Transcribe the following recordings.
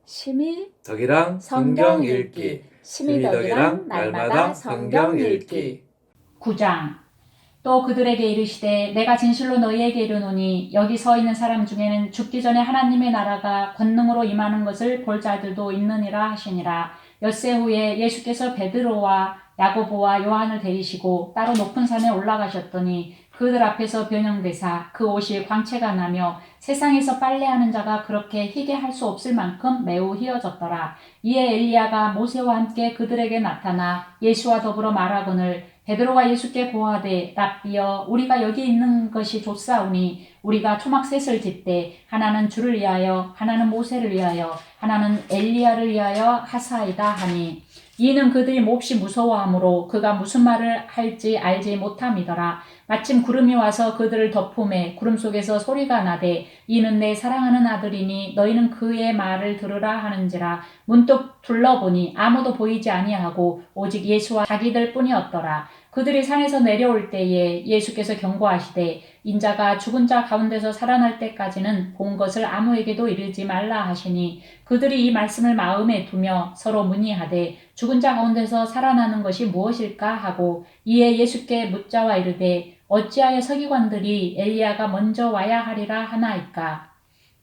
심히 덕이랑 성경 읽기. 심히 덕이랑 날마다 성경 읽기. 9장. 또 그들에게 이르시되 내가 진실로 너희에게 이르노니 여기 서 있는 사람 중에는 죽기 전에 하나님의 나라가 권능으로 임하는 것을 볼 자들도 있느니라 하시니라. 엿새 후에 예수께서 베드로와 야고보와 요한을 데리시고 따로 높은 산에 올라가셨더니 그들 앞에서 변형되사 그 옷이 광채가 나며 세상에서 빨래하는 자가 그렇게 희게 할 수 없을 만큼 매우 희어졌더라. 이에 엘리야가 모세와 함께 그들에게 나타나 예수와 더불어 말하거늘 베드로가 예수께 고하되 랍비여 우리가 여기 있는 것이 좋사오니 우리가 초막셋을 짓되 하나는 주를 위하여 하나는 모세를 위하여 하나는 엘리야를 위하여 하사이다 하니 이는 그들이 몹시 무서워하므로 그가 무슨 말을 할지 알지 못함이더라. 마침 구름이 와서 그들을 덮음에 구름 속에서 소리가 나되 이는 내 사랑하는 아들이니 너희는 그의 말을 들으라 하는지라. 문득 둘러보니 아무도 보이지 아니하고 오직 예수와 자기들 뿐이었더라. 그들이 산에서 내려올 때에 예수께서 경고하시되 인자가 죽은 자 가운데서 살아날 때까지는 본 것을 아무에게도 이르지 말라 하시니 그들이 이 말씀을 마음에 두며 서로 문의하되 죽은 자 가운데서 살아나는 것이 무엇일까 하고 이에 예수께 묻자와 이르되 어찌하여 서기관들이 엘리야가 먼저 와야 하리라 하나이까.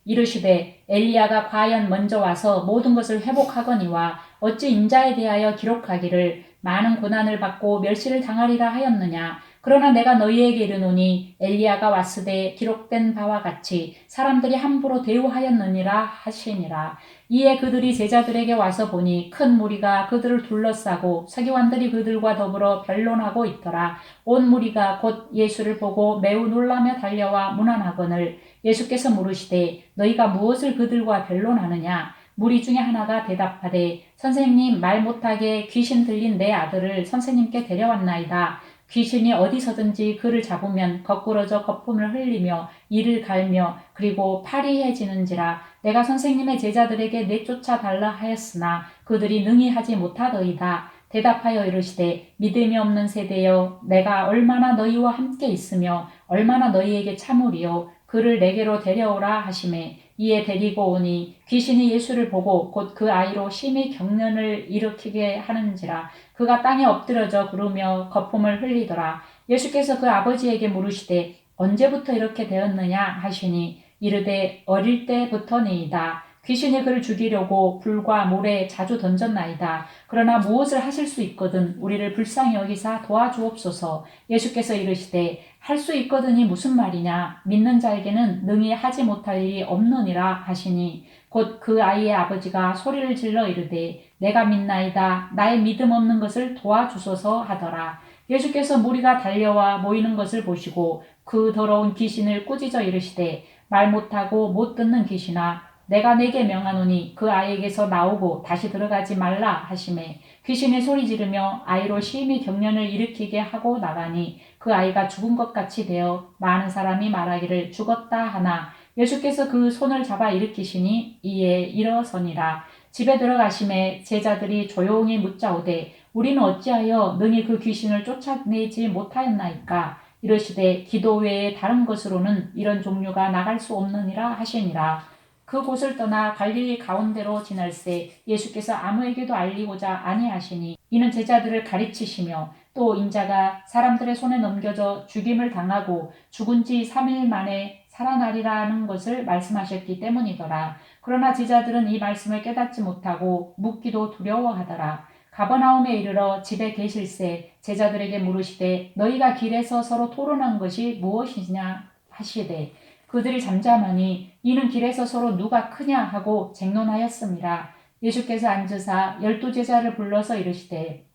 이르시되 엘리야가 과연 먼저 와서 모든 것을 회복하거니와 어찌 인자에 대하여 기록하기를 많은 고난을 받고 멸시를 당하리라 하였느냐. 그러나 내가 너희에게 이르노니 엘리야가 왔으되 기록된 바와 같이 사람들이 함부로 대우하였느니라 하시니라. 이에 그들이 제자들에게 와서 보니 큰 무리가 그들을 둘러싸고 서기관들이 그들과 더불어 변론하고 있더라. 온 무리가 곧 예수를 보고 매우 놀라며 달려와 문안하거늘 예수께서 물으시되 너희가 무엇을 그들과 변론하느냐. 무리 중에 하나가 대답하되 선생님 말 못하게 귀신 들린 내 아들을 선생님께 데려왔나이다. 귀신이 어디서든지 그를 잡으면 거꾸러져 거품을 흘리며 이를 갈며 그리고 파리해지는지라. 내가 선생님의 제자들에게 내쫓아 달라 하였으나 그들이 능히 하지 못하더이다. 대답하여 이르시되 믿음이 없는 세대여 내가 얼마나 너희와 함께 있으며 얼마나 너희에게 참으리요. 그를 내게로 데려오라 하시매 이에 데리고 오니 귀신이 예수를 보고 곧 그 아이로 심히 경련을 일으키게 하는지라. 그가 땅에 엎드려져 구르며 거품을 흘리더라. 예수께서 그 아버지에게 물으시되 언제부터 이렇게 되었느냐 하시니 이르되 어릴 때부터니이다. 귀신이 그를 죽이려고 불과 모래에 자주 던졌나이다. 그러나 무엇을 하실 수 있거든 우리를 불쌍히 여기사 도와주옵소서. 예수께서 이르시되 할 수 있거든이 무슨 말이냐. 믿는 자에게는 능히 하지 못할 일이 없느니라 하시니 곧 그 아이의 아버지가 소리를 질러 이르되 내가 믿나이다. 나의 믿음 없는 것을 도와주소서 하더라. 예수께서 무리가 달려와 모이는 것을 보시고 그 더러운 귀신을 꾸짖어 이르시되 말 못하고 못 듣는 귀신아 내가 내게 명하노니 그 아이에게서 나오고 다시 들어가지 말라 하시매 귀신이 소리 지르며 아이로 심히 경련을 일으키게 하고 나가니 그 아이가 죽은 것 같이 되어 많은 사람이 말하기를 죽었다 하나 예수께서 그 손을 잡아 일으키시니 이에 일어서니라. 집에 들어가심에 제자들이 조용히 묻자오되 우리는 어찌하여 능히 그 귀신을 쫓아내지 못하였나이까. 이르시되 기도 외에 다른 것으로는 이런 종류가 나갈 수 없느니라 하시니라. 그곳을 떠나 갈릴리 가운데로 지날새 예수께서 아무에게도 알리고자 아니하시니 이는 제자들을 가르치시며 또 인자가 사람들의 손에 넘겨져 죽임을 당하고 죽은 지 3일 만에 살아나리라는 것을 말씀하셨기 때문이더라. 그러나 제자들은 이 말씀을 깨닫지 못하고 묻기도 두려워하더라. 가버나움에 이르러 집에 계실새 제자들에게 물으시되 너희가 길에서 서로 토론한 것이 무엇이냐 하시되 그들이 잠잠하니 이는 길에서 서로 누가 크냐 하고 쟁론하였습니다. 예수께서 앉으사 12제자를 불러서 이르시되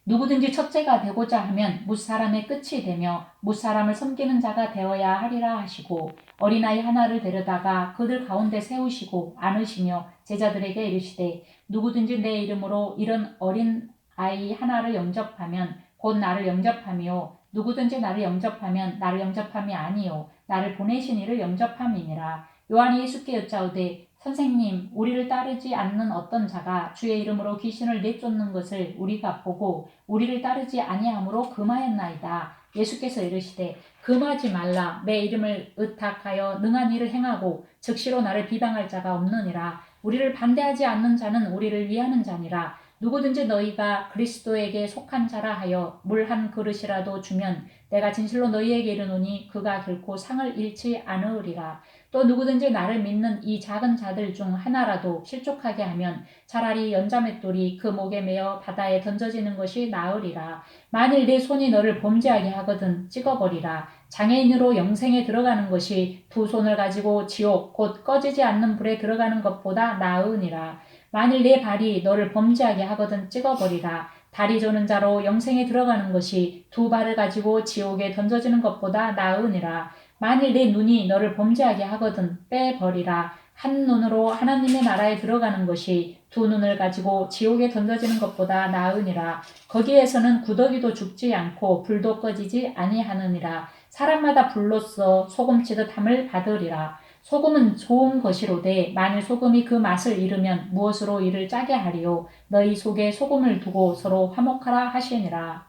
누구든지 첫째가 되고자 하면 뭇사람의 끝이 되며 뭇사람을 섬기는 자가 되어야 하리라 하시고 어린아이 하나를 데려다가 그들 가운데 세우시고 안으시며 제자들에게 이르시되 누구든지 내 이름으로 이런 어린아이 하나를 영접하면 곧 나를 영접하며 누구든지 나를 영접하면 나를 영접함이 아니요 나를 보내신 이를 영접함이니라. 요한이 예수께 여짜오되 선생님 우리를 따르지 않는 어떤 자가 주의 이름으로 귀신을 내쫓는 것을 우리가 보고 우리를 따르지 아니하므로 금하였나이다. 예수께서 이르시되 금하지 말라. 내 이름을 의탁하여 능한 일을 행하고 즉시로 나를 비방할 자가 없느니라. 우리를 반대하지 않는 자는 우리를 위하는 자니라. 누구든지 너희가 그리스도에게 속한 자라 하여 물 한 그릇이라도 주면 내가 진실로 너희에게 이르노니 그가 결코 상을 잃지 않으리라. 또 누구든지 나를 믿는 이 작은 자들 중 하나라도 실족하게 하면 차라리 연자맷돌이 그 목에 매어 바다에 던져지는 것이 나으리라. 만일 내 손이 너를 범죄하게 하거든 찍어버리라. 장애인으로 영생에 들어가는 것이 두 손을 가지고 지옥 곧 꺼지지 않는 불에 들어가는 것보다 나으니라. 만일 내 발이 너를 범죄하게 하거든 찍어버리라. 다리 조는 자로 영생에 들어가는 것이 두 발을 가지고 지옥에 던져지는 것보다 나으니라. 만일 내 눈이 너를 범죄하게 하거든 빼버리라. 한 눈으로 하나님의 나라에 들어가는 것이 두 눈을 가지고 지옥에 던져지는 것보다 나으니라. 거기에서는 구더기도 죽지 않고 불도 꺼지지 아니하느니라. 사람마다 불로써 소금치듯 함을 받으리라. 소금은 좋은 것이로되 만일 소금이 그 맛을 잃으면 무엇으로 이를 짜게 하리요. 너희 속에 소금을 두고 서로 화목하라 하시니라.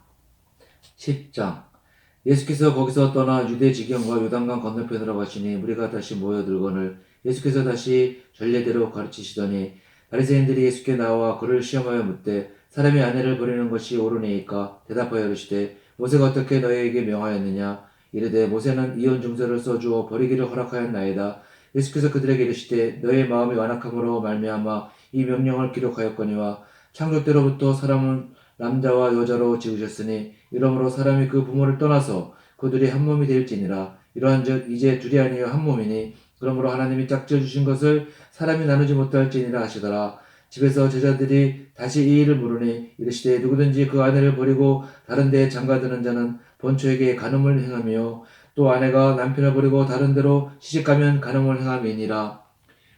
10장. 예수께서 거기서 떠나 유대 지경과 요단강 건너편으로 가시니 무리가 다시 모여들거늘 예수께서 다시 전례대로 가르치시더니 바리새인들이 예수께 나와 그를 시험하여 묻되 사람이 아내를 버리는 것이 옳으니까 대답하여 이르시되 모세가 어떻게 너희에게 명하였느냐. 이르되 모세는 이혼 증서를 써주어 버리기를 허락하였나이다. 예수께서 그들에게 이르시되 너의 마음이 완악함으로 말미암아 이 명령을 기록하였거니와 창조 때로부터 사람은 남자와 여자로 지으셨으니 이러므로 사람이 그 부모를 떠나서 그들이 한 몸이 될지니라. 이러한즉 이제 둘이 아니여 한 몸이니 그러므로 하나님이 짝지어 주신 것을 사람이 나누지 못할지니라 하시더라. 집에서 제자들이 다시 이 일을 물으니 이르시되 누구든지 그 아내를 버리고 다른 데에 장가드는 자는 본처에게 간음을 행하며 또 아내가 남편을 버리고 다른 데로 시집가면 간음을 행함이니라.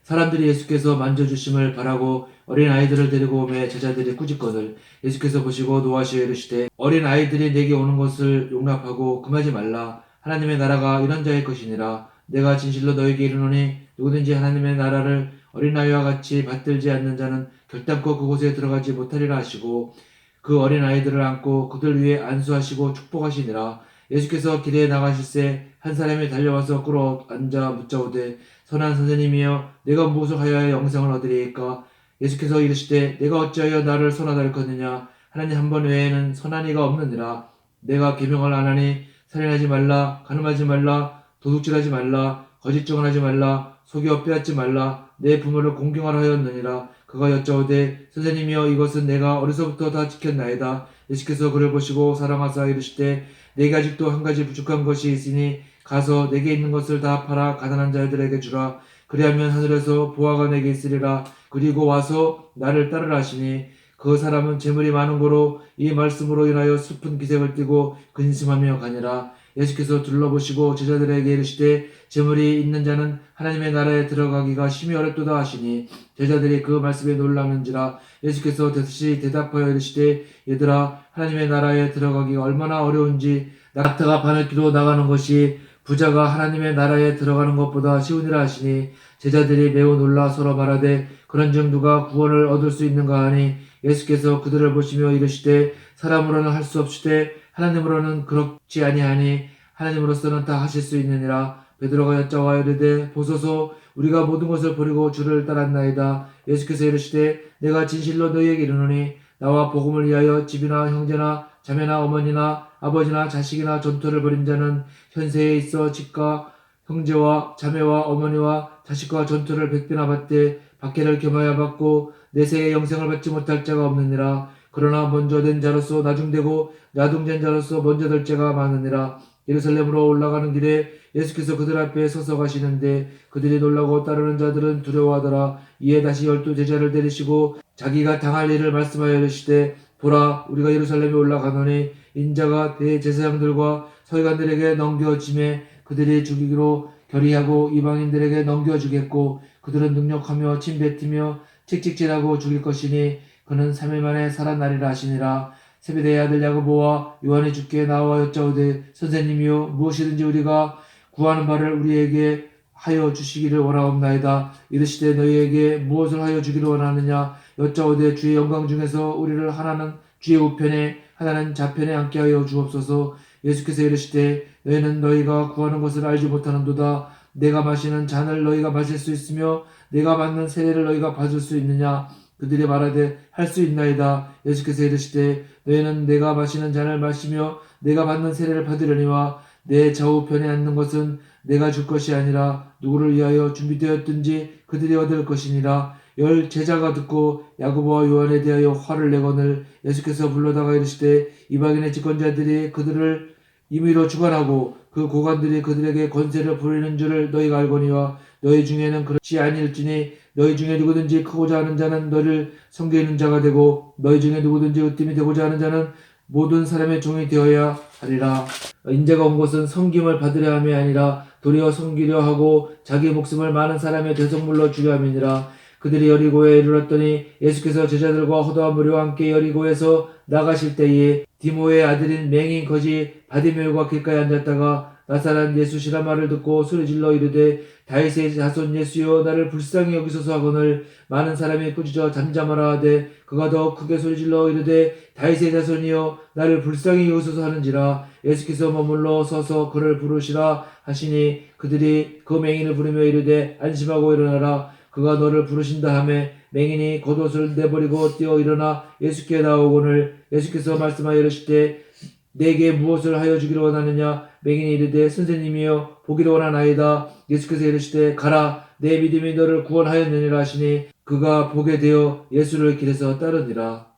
사람들이 예수께서 만져주심을 바라고 어린 아이들을 데리고 오매 제자들이 꾸짖거늘 예수께서 보시고 노하시어 이르시되 어린 아이들이 내게 오는 것을 용납하고 금하지 말라. 하나님의 나라가 이런 자의 것이니라. 내가 진실로 너에게 이르노니 누구든지 하나님의 나라를 어린아이와 같이 받들지 않는 자는 결단코 그곳에 들어가지 못하리라 하시고 그 어린아이들을 안고 그들 위에 안수하시고 축복하시니라. 예수께서 길에 나가실새 한 사람이 달려와서 꿇어 앉아 묻자오되 선한 선생님이여 내가 무엇을 하여야 영생을 얻으리이까. 예수께서 이르시되 내가 어찌하여 나를 선하다 일컫느냐. 하나님 한 번 외에는 선한 이가 없느니라. 내가 계명을 안 하니 살인하지 말라, 간음하지 말라, 도둑질하지 말라, 거짓 증언하지 말라, 속여 빼앗지 말라, 내 부모를 공경하라 하였느니라. 그가 여짜오되 선생님이여 이것은 내가 어려서부터 다 지켰나이다. 예수께서 그를 보시고 사랑하사 이르시되 내게 아직도 한 가지 부족한 것이 있으니 가서 내게 있는 것을 다 팔아 가난한 자들에게 주라. 그리하면 하늘에서 보화가 내게 있으리라. 그리고 와서 나를 따르라 하시니 그 사람은 재물이 많은 고로 이 말씀으로 인하여 슬픈 기색을 띠고 근심하며 가니라. 예수께서 둘러보시고 제자들에게 이르시되 재물이 있는 자는 하나님의 나라에 들어가기가 심히 어렵도다 하시니 제자들이 그 말씀에 놀라는지라. 예수께서 다시 대답하여 이르시되 얘들아 하나님의 나라에 들어가기가 얼마나 어려운지 낙타가 바늘기로 나가는 것이 부자가 하나님의 나라에 들어가는 것보다 쉬우니라 하시니 제자들이 매우 놀라 서로 말하되 그런즉 누가 구원을 얻을 수 있는가 하니 예수께서 그들을 보시며 이르시되 사람으로는 할 수 없으되 하나님으로는 그렇지 아니하니 하나님으로서는 다 하실 수 있느니라. 베드로가 여짜와 이르되 보소서 우리가 모든 것을 버리고 주를 따랐나이다. 예수께서 이르시되 내가 진실로 너희에게 이르노니 나와 복음을 위하여 집이나 형제나 자매나 어머니나 아버지나 자식이나 전토를 벌인 자는 현세에 있어 집과 형제와 자매와 어머니와 자식과 전토를 100배나 받되 박해를 겸하여 받고 내세에 영생을 받지 못할 자가 없느니라. 그러나 먼저 된 자로서 나중되고 나중된 자로서 먼저 될 자가 많으니라. 예루살렘으로 올라가는 길에 예수께서 그들 앞에 서서 가시는데 그들이 놀라고 따르는 자들은 두려워하더라. 이에 다시 12 제자를 데리시고 자기가 당할 일을 말씀하여 이르시되 보라 우리가 예루살렘에 올라가노니 인자가 대제사장들과 서기관들에게 넘겨짐에 그들이 죽이기로 결의하고 이방인들에게 넘겨주겠고 그들은 능력하며 침뱉으며 칙칙질하고 죽일 것이니 그는 3일 만에 살아나리라 하시니라. 세베대의 아들 야고보와 요한이 주께 나와 여짜오되 선생님이여 무엇이든지 우리가 구하는 바를 우리에게 하여 주시기를 원하옵나이다. 이르시되 너희에게 무엇을 하여 주기를 원하느냐. 여짜오되 주의 영광 중에서 우리를 하나는 주의 우편에 하나는 좌편에 앉게 하여 주옵소서. 예수께서 이르시되 너희는 너희가 구하는 것을 알지 못하는도다. 내가 마시는 잔을 너희가 마실 수 있으며 내가 받는 세례를 너희가 받을 수 있느냐? 그들이 말하되 할 수 있나이다. 예수께서 이르시되 너희는 내가 마시는 잔을 마시며 내가 받는 세례를 받으려니와 내 좌우편에 앉는 것은 내가 줄 것이 아니라 누구를 위하여 준비되었든지 그들이 얻을 것이니라. 열 제자가 듣고 야고보와 요한에 대하여 화를 내거늘 예수께서 불러다가 이르시되 이방인의 집권자들이 그들을 임의로 주관하고 그 고관들이 그들에게 권세를 부리는 줄을 너희가 알거니와 너희 중에는 그렇지 아니할지니 너희 중에 누구든지 크고자 하는 자는 너를 섬기는 자가 되고 너희 중에 누구든지 으뜸이 되고자 하는 자는 모든 사람의 종이 되어야 하리라. 인자가 온 것은 섬김을 받으려 함이 아니라 도리어 섬기려 하고 자기 목숨을 많은 사람의 대속물로 주려 함이니라. 그들이 여리고에 이르렀더니 예수께서 제자들과 호도와 무리와 함께 여리고에서 나가실 때에 디모의 아들인 맹인 거지 바디메오가 길가에 앉았다가 나사렛 예수시라 말을 듣고 소리질러 이르되 다윗의 자손 예수여 나를 불쌍히 여기소서 하거늘 많은 사람이 꾸짖어 잠잠하라 하되 그가 더 크게 소리질러 이르되 다윗의 자손이여 나를 불쌍히 여기소서 하는지라. 예수께서 머물러 서서 그를 부르시라 하시니 그들이 그 맹인을 부르며 이르되 안심하고 일어나라 그가 너를 부르신다 하매 맹인이 겉옷을 내버리고 뛰어 일어나 예수께 나오거늘 예수께서 말씀하여 이르시되 내게 무엇을 하여 주기를 원하느냐? 맹인이 이르되 선생님이여 보기를 원하나이다. 예수께서 이르시되 가라 내 믿음이 너를 구원하였느니라 하시니 그가 보게 되어 예수를 길에서 따르니라.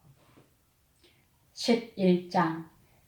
11장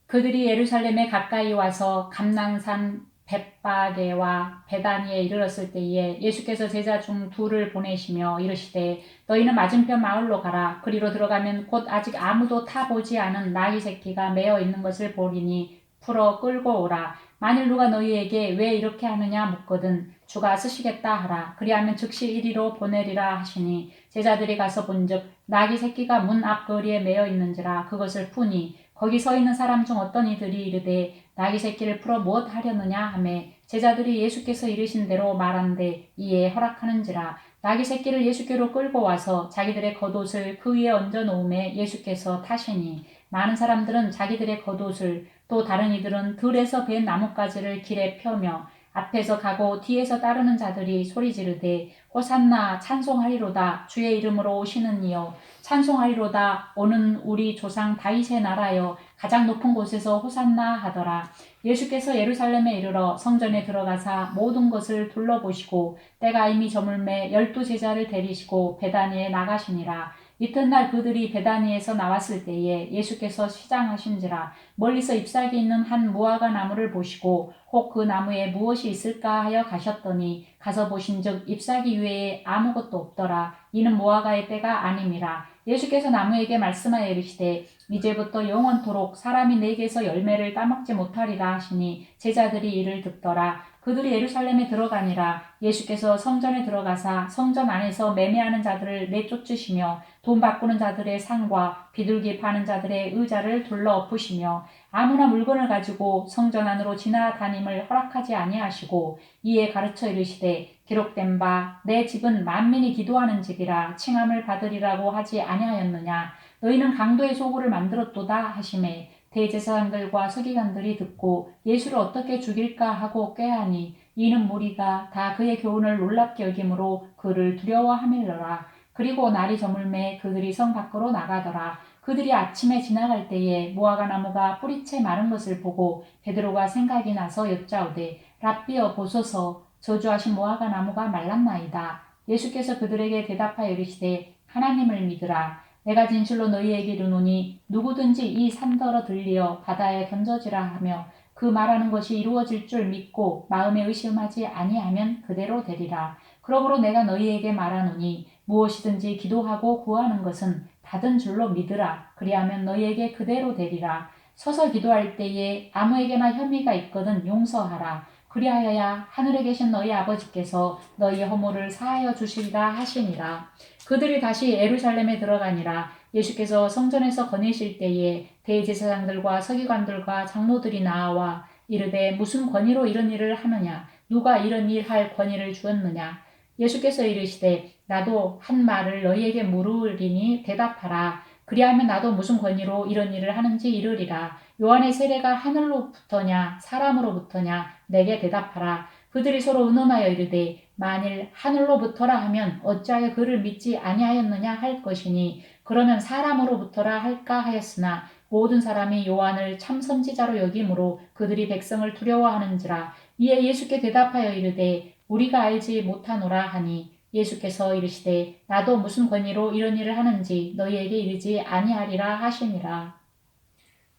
그들이 예루살렘에 가까이 와서 감난산 벳바게와 베다니에 이르렀을 때에 예수께서 제자 중 둘을 보내시며 이르시되 너희는 맞은편 마을로 가라. 그리로 들어가면 곧 아직 아무도 타보지 않은 나귀 새끼가 매어 있는 것을 보리니 풀어 끌고 오라. 만일 누가 너희에게 왜 이렇게 하느냐 묻거든 주가 쓰시겠다 하라. 그리하면 즉시 이리로 보내리라 하시니 제자들이 가서 본즉 나귀 새끼가 문 앞 거리에 매어 있는지라. 그것을 푸니 거기 서 있는 사람 중 어떤 이들이 이르되 나귀 새끼를 풀어 무엇 하려느냐 하매 제자들이 예수께서 이르신 대로 말한데 이에 허락하는지라. 나귀 새끼를 예수께로 끌고 와서 자기들의 겉옷을 그 위에 얹어 놓음에 예수께서 타시니 많은 사람들은 자기들의 겉옷을 또 다른 이들은 들에서 벤 나뭇가지를 길에 펴며 앞에서 가고 뒤에서 따르는 자들이 소리 지르되 호산나 찬송하리로다 주의 이름으로 오시는 이여 찬송하리로다 오는 우리 조상 다윗의 나라여 가장 높은 곳에서 호산나 하더라. 예수께서 예루살렘에 이르러 성전에 들어가사 모든 것을 둘러보시고 때가 이미 저물매 12 제자를 데리시고 베다니에 나가시니라. 이튿날 그들이 베다니에서 나왔을 때에 예수께서 시장하신지라. 멀리서 잎사귀 있는 한 무화과 나무를 보시고 혹 그 나무에 무엇이 있을까 하여 가셨더니 가서 보신즉 잎사귀 외에 아무것도 없더라. 이는 무화과의 때가 아님이라. 예수께서 나무에게 말씀하여 이르시되 이제부터 영원토록 사람이 내게서 열매를 따먹지 못하리라 하시니 제자들이 이를 듣더라. 그들이 예루살렘에 들어가니라. 예수께서 성전에 들어가사 성전 안에서 매매하는 자들을 내쫓으시며 돈 바꾸는 자들의 상과 비둘기 파는 자들의 의자를 둘러 엎으시며 아무나 물건을 가지고 성전 안으로 지나다님을 허락하지 아니하시고 이에 가르쳐 이르시되 기록된 바 내 집은 만민이 기도하는 집이라 칭함을 받으리라고 하지 아니하였느냐. 너희는 강도의 소굴을 만들었도다 하시매 대제사장들과 서기관들이 듣고 예수를 어떻게 죽일까 하고 꾀하니 이는 무리가 다 그의 교훈을 놀랍게 여김으로 그를 두려워하밀러라. 그리고 날이 저물매 그들이 성 밖으로 나가더라. 그들이 아침에 지나갈 때에 무화과 나무가 뿌리채 마른 것을 보고 베드로가 생각이 나서 여짜오되 랍비여 보소서 저주하신 무화과 나무가 말랐나이다. 예수께서 그들에게 대답하여 이르시되 하나님을 믿으라. 내가 진실로 너희에게 이르노니 누구든지 이 산더러 들리어 바다에 던져지라 하며 그 말하는 것이 이루어질 줄 믿고 마음에 의심하지 아니하면 그대로 되리라. 그러므로 내가 너희에게 말하노니 무엇이든지 기도하고 구하는 것은 받은 줄로 믿으라. 그리하면 너희에게 그대로 되리라. 서서 기도할 때에 아무에게나 혐의가 있거든 용서하라. 그리하여야 하늘에 계신 너희 아버지께서 너희의 허물을 사하여 주시리라 하시니라. 그들이 다시 예루살렘에 들어가니라. 예수께서 성전에서 거니실 때에 대제사장들과 서기관들과 장로들이 나와 이르되 무슨 권위로 이런 일을 하느냐? 누가 이런 일 할 권위를 주었느냐? 예수께서 이르시되 나도 한 말을 너희에게 물으리니 대답하라. 그리하면 나도 무슨 권위로 이런 일을 하는지 이르리라. 요한의 세례가 하늘로부터냐 사람으로부터냐 내게 대답하라. 그들이 서로 의논하여 이르되 만일 하늘로부터라 하면 어찌하여 그를 믿지 아니하였느냐 할 것이니 그러면 사람으로부터라 할까 하였으나 모든 사람이 요한을 참 선지자로 여김으로 그들이 백성을 두려워하는지라. 이에 예수께 대답하여 이르되 우리가 알지 못하노라 하니 예수께서 이르시되 나도 무슨 권위로 이런 일을 하는지 너희에게 이르지 아니하리라 하시니라.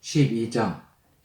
12장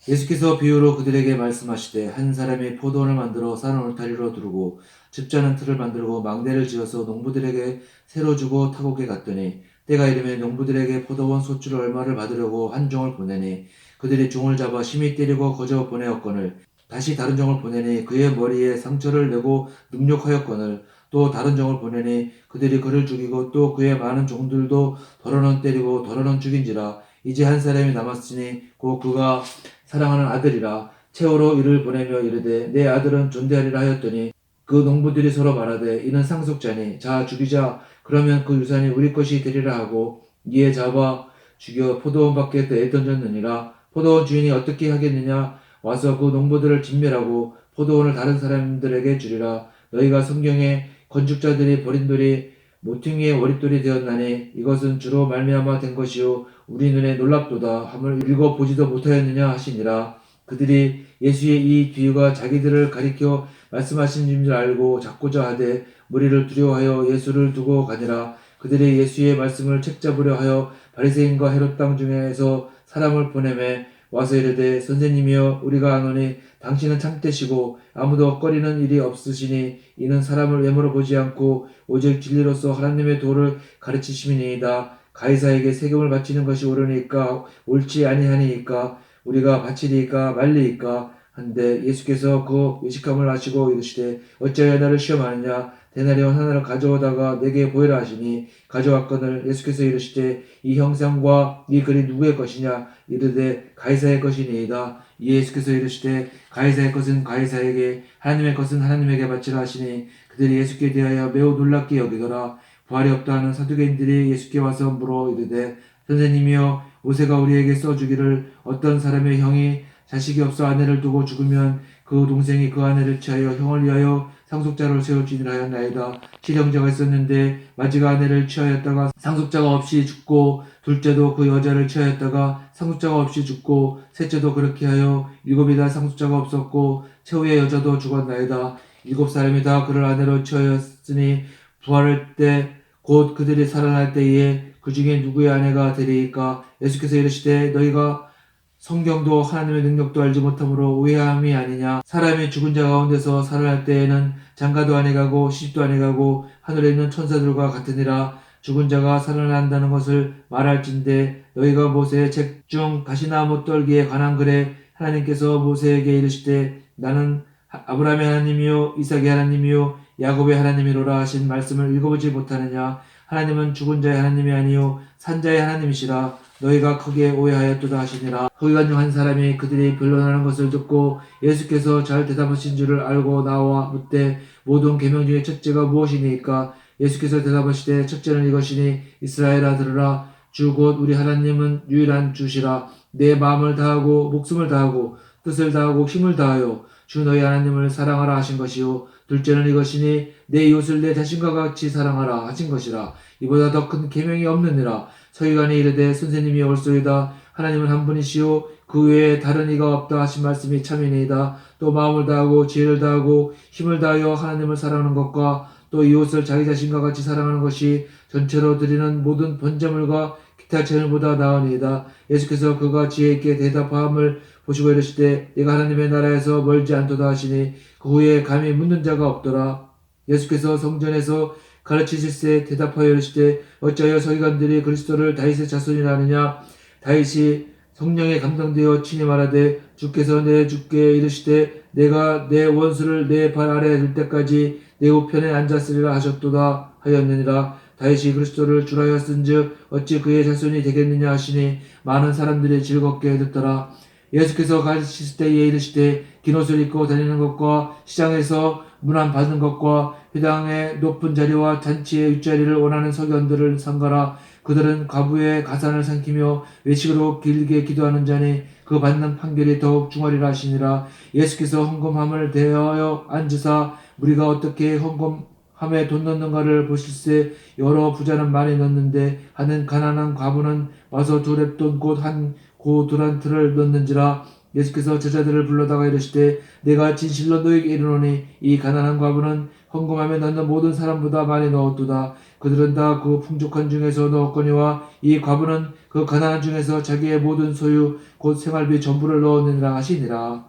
예수께서 비유로 그들에게 말씀하시되 한 사람이 포도원을 만들어 산 울타리로 두르고 즙자는 틀을 만들고 망대를 지어서 농부들에게 새로 주고 타국에 갔더니 때가 이르매 농부들에게 포도원 소출을 얼마를 받으려고 한 종을 보내니 그들이 종을 잡아 심히 때리고 거저 보내었거늘 다시 다른 종을 보내니 그의 머리에 상처를 내고 능욕하였거늘 또 다른 종을 보내니 그들이 그를 죽이고 또 그의 많은 종들도 더러는 때리고 더러는 죽인지라. 이제 한 사람이 남았으니 곧 그가 사랑하는 아들이라. 최후로 이를 보내며 이르되 내 아들은 존대하리라 하였더니 그 농부들이 서로 말하되 이는 상속자니 자 죽이자. 그러면 그 유산이 우리 것이 되리라 하고 이에 잡아 죽여 포도원 밖에 내던졌느니라. 포도원 주인이 어떻게 하겠느냐. 와서 그 농부들을 진멸하고 포도원을 다른 사람들에게 주리라. 너희가 성경에 건축자들이 버린 돌이 모퉁이의 머릿돌이 되었나니 이것은 주로 말미암아 된 것이요 우리 눈에 놀랍도다 함을 읽어보지도 못하였느냐 하시니라. 그들이 예수의 이 비유가 자기들을 가리켜 말씀하신 줄 알고 잡고자 하되 무리를 두려워하여 예수를 두고 가니라. 그들이 예수의 말씀을 책잡으려 하여 바리새인과 헤롯 땅 중에서 사람을 보내매 와서 이르되 선생님이여 우리가 아노니 당신은 참되시고 아무도 꺼리는 일이 없으시니 이는 사람을 외모로 보지 않고 오직 진리로서 하나님의 도를 가르치심이니이다. 가이사에게 세금을 바치는 것이 옳으니까 옳지 아니하니이까 우리가 바치리이까 말리이까 한데 예수께서 그 외식함을 하시고 이르시되 어찌하여 나를 시험하느냐. 데나리온 하나를 가져오다가 내게 보이라 하시니 가져왔거늘 예수께서 이르시되 이 형상과 이 글이 누구의 것이냐. 이르되 가이사의 것이니이다. 이에 예수께서 이르시되 가이사의 것은 가이사에게 하나님의 것은 하나님에게 바치라 하시니 그들이 예수께 대하여 매우 놀랍게 여기더라. 부활이 없다 하는 사두개인들이 예수께 와서 물어 이르되 선생님이여 모세가 우리에게 써주기를 어떤 사람의 형이 자식이 없어 아내를 두고 죽으면 그 동생이 그 아내를 취하여 형을 위하여 상속자를 세울지니라 하였나이다. 칠형제가 있었는데 마지가 아내를 취하였다가 상속자가 없이 죽고 둘째도 그 여자를 취하였다가 상속자가 없이 죽고 셋째도 그렇게 하여 일곱이 다 상속자가 없었고 최후의 여자도 죽었나이다. 일곱 사람이 다 그를 아내로 취하였으니 부활할 때 곧 그들이 살아날 때에 그 중에 누구의 아내가 되리이까. 예수께서 이르시되 너희가 성경도 하나님의 능력도 알지 못함으로 오해함이 아니냐. 사람이 죽은 자 가운데서 살아날 때에는 장가도 아니 가고 시집도 아니 가고 하늘에 있는 천사들과 같으니라. 죽은 자가 살아난다는 것을 말할진대 너희가 모세의 책 중 가시나무 떨기에 관한 글에 하나님께서 모세에게 이르시되 나는 아브라함의 하나님이요 이삭의 하나님이요 야곱의 하나님이로라 하신 말씀을 읽어보지 못하느냐. 하나님은 죽은 자의 하나님이 아니요 산자의 하나님이시라. 너희가 크게 오해하였도다 하시니라. 거기가 중 한 사람이 그들이 변론하는 것을 듣고 예수께서 잘 대답하신 줄을 알고 나와 묻되 모든 계명 중에 첫째가 무엇이니까. 예수께서 대답하시되 첫째는 이것이니 이스라엘아 들으라. 주 곧 우리 하나님은 유일한 주시라. 내 마음을 다하고 목숨을 다하고 뜻을 다하고 힘을 다하여 주 너희 하나님을 사랑하라 하신 것이요 둘째는 이것이니 내 이웃을 내 자신과 같이 사랑하라 하신 것이라. 이보다 더 큰 계명이 없느니라. 서기관이 이르되 선생님이 옳소이다. 하나님은 한 분이시요 그 외에 다른 이가 없다 하신 말씀이 참이니이다. 또 마음을 다하고 지혜를 다하고 힘을 다하여 하나님을 사랑하는 것과 또 이웃을 자기 자신과 같이 사랑하는 것이 전체로 드리는 모든 번제물과 기타 제물보다 나으니이다. 예수께서 그가 지혜 있게 대답함을 보시고 이르시되 내가 하나님의 나라에서 멀지 않도다 하시니 그 후에 감히 묻는 자가 없더라. 예수께서 성전에서 가르치실세 대답하여 이르시되 어찌하여 서기관들이 그리스도를 다윗의 자손이라 하느냐. 다윗이 성령에 감동되어 친히 말하되 주께서 내 주께 이르시되 내가 내 원수를 내 발 아래에 둘 때까지 내 우편에 앉았으리라 하셨도다 하였느니라. 다윗이 그리스도를 주라 하였은즉 어찌 그의 자손이 되겠느냐 하시니 많은 사람들이 즐겁게 듣더라. 예수께서 가르치실 때에 이르시되 긴 옷을 입고 다니는 것과 시장에서 문안 받는 것과 회당의 높은 자리와 잔치의 윗자리를 원하는 서기관들을 삼가라. 그들은 과부의 가산을 삼키며 외식으로 길게 기도하는 자니 그 받는 판결이 더욱 중하리라 하시니라. 예수께서 헌금함을 대하여 앉으사 무리가 어떻게 헌금함에 돈 넣는가를 보실세. 여러 부자는 많이 넣는데 하는 가난한 과부는 와서 2렙돈 곧 한 고 두란트를 넣는지라. 예수께서 제자들을 불러다가 이르시되 내가 진실로 너에게 이르노니 이 가난한 과부는 헌금함에 넣는 모든 사람보다 많이 넣었도다. 그들은 다 그 풍족한 중에서 넣었거니와 이 과부는 그 가난한 중에서 자기의 모든 소유 곧 생활비 전부를 넣었느니라 하시니라.